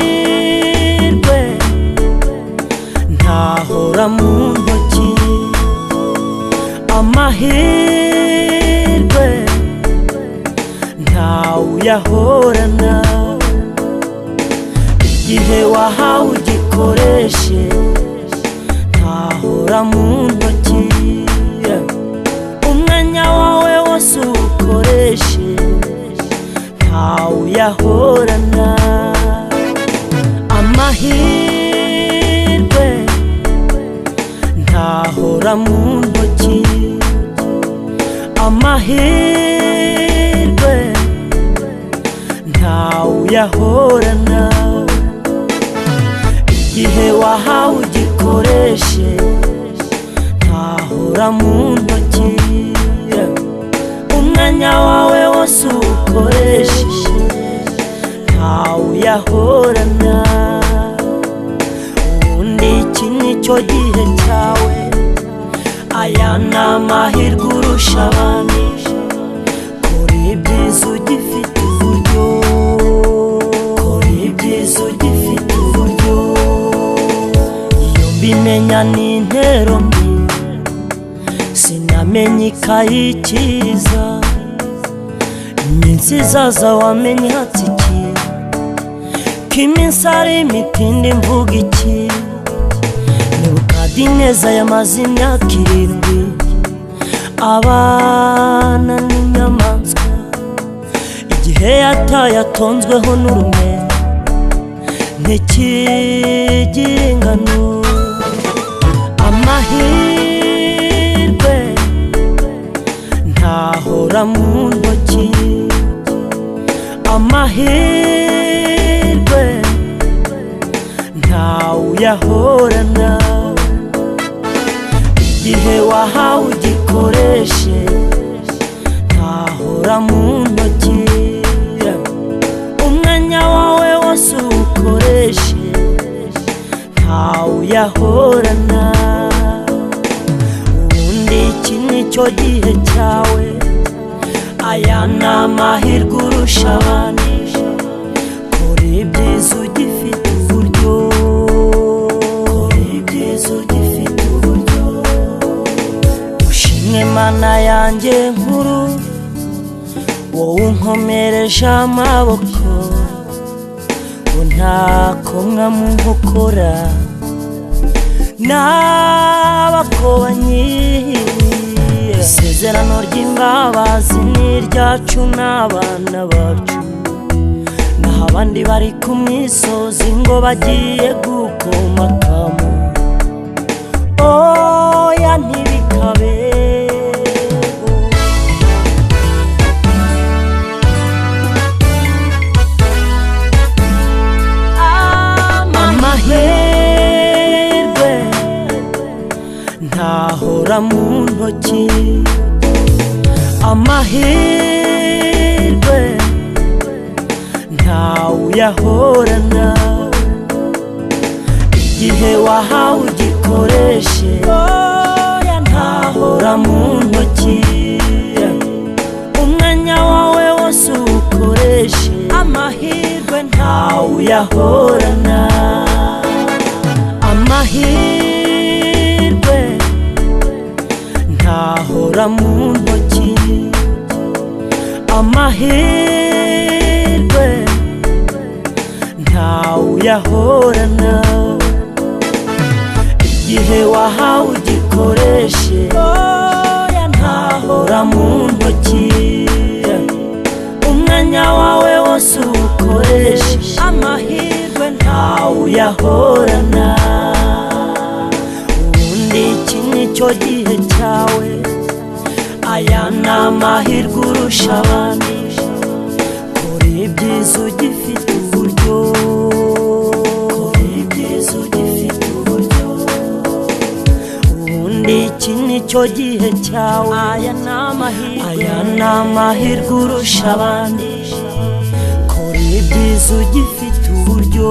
Amahirwe ntahora mu ntoki, amahirwe ntawuyahorana. Igihe wahawe ugikoreshe, ntahora mu ntoki. Umwanya wawe wose uwukoreshe, ntawuyahorana. Amahirwe ntahora mu ntoki, amahirwe ntawuyahorana. Igihe wahawe ugikoreshe, ntahora mu ntoki. Umwanya wawe wose uwukoreshe, ntawuyahorana. Ubundi iki nicyo gihe cyawe, aya ni amahirwe urusha abandi. Kora ibyiza ugifite uburyo, kora ibyiza ugifite uburyo. Iyo mbimenya ni intero mbi, sinamenye ikayikiriza. Iminsi izaza wamenye ihatiki, ko iminsi ari imitindi mvuga iki. Nebukadineza yamaze imyaka 7 abana n'inyamaswa, igihe yataye atonzweho n'urume ntikigira ingano. Amahirwe ntahora mu ntoki, amahirwe ntawuyahorana. Igihe wahawe ugikoreshe, ntahora mu ntoki. Umwanya wawe wose uwukoreshe, ntawuyahorana. Ubundi iki nicyo gihe cyawe, aya ni amahirwe urusha abandi. Kora ibyiza ugifite uburyo, kora ibyiza ugifite uburyo. Ushimwe Mana yanjye nkuru, wowe unkomereje amaboko, ngo ntakomwa mu nkokora n'abakobanyi. Isezerano ry'imbabazi ni iryacu n'abana bacu, naho abandi bari ku misozi ngo bagiye gukoma akamu. Oya ntibikabe, amahirwe ntahora mu ntoki, amahirwe ntawuyahorana. Igihe wahawe ugikoreshe, ntahora mu ntoki. Umwanya wawe wose uwukoreshe, amahirwe ntawuyahorana. Amahirwe ntahora mu ntoki, amahirwe ntawuyahorana. Igihe wahawe ugikoreshe, ntahora mu ntoki. Umwanya wawe wose uwukoreshe, amahirwe ntawuyahorana. Ubundi iki nicyo gihe cyawe, aya ni amahirwe urusha abandi. Kora ibyiza ugifite uburyo, kora ibyiza ugifite uburyo. Ubundi iki nicyo gihe cyawe, aya ni amahirwe urusha abandi. Kora ibyiza ugifite uburyo